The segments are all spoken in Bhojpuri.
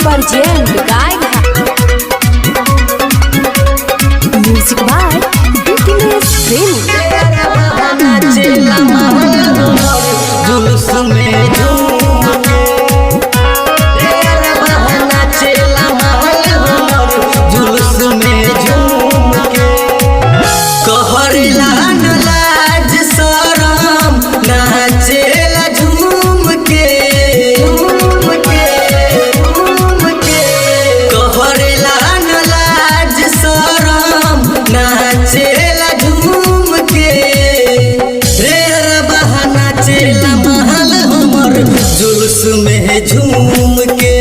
Present guide music by BTS Premi जुलूस में झूम के तेरा बहाना चला महल हमर जुलूस में झूम के कहरेला न लाज शरम नाचेला झूम के कहरेला न लाज शरम नाचेला झूम के तेरा बहाना चला महल हमर जुलूस में झूम के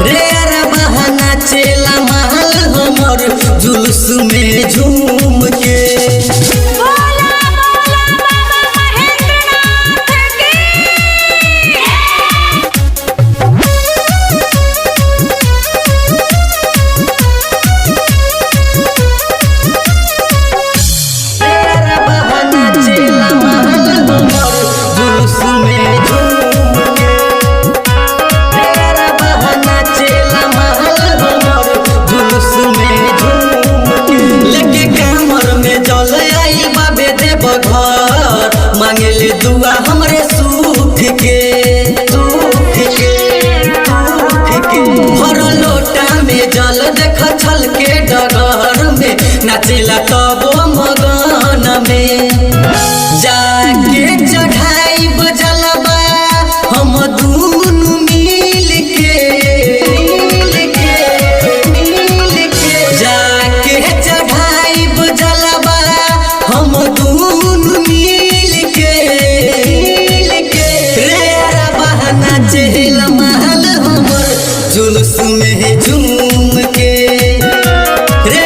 रे रे बहाना चला महल हमर जुलूस में झूम के तेरा बहाना चला महल हमर जुलूस में झूम के तेरा बहाना चला महल हमर जुलूस में झूम के लेके कमर में जल आई बाबे देव घर मांगेले दुआ हमरे सुख के भर लोटा में जल देख छल के डगर में नाचेला तबो मगन में जाके चढ़ाई बजलबा हम दूनु मिल के जाके चढ़ाई बजलबा हम दूनु मिल के रे बहाना चला महल हमर जुलूस में झूम के रे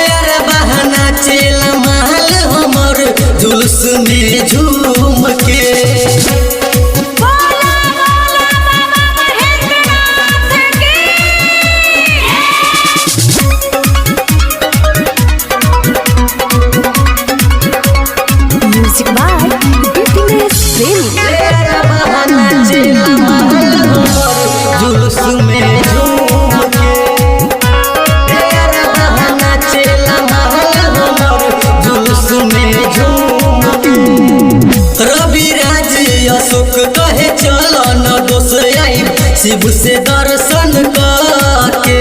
बहाना चला महल हमर जुलूस में झूम के music by BTS Premi तेरा बहाना चला महल हमर जुलूस में झूम के तेरा बहाना चला महल हमर जुलूस में झूम के रवि राज अशोक कहे चलो न दोस आई शिव से दर्शन करके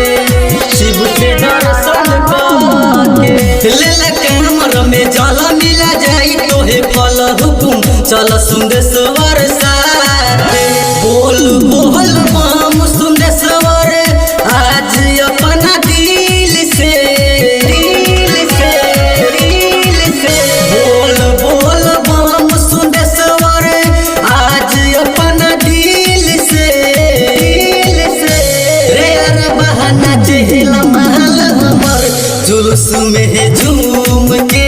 लेला कमर में जल मिला जाई तोहे फल हुकुम चल सुंदेश्वर साथे बोल बोल माम सुंदेश्वर आज अपना दिल से बोल बोल माम सुंदेश्वर आज अपना दिल से रे बहाना चला महल हमर जुलूस में झूम के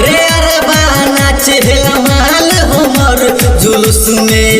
रे बहाना चला महल हमर जुलूस में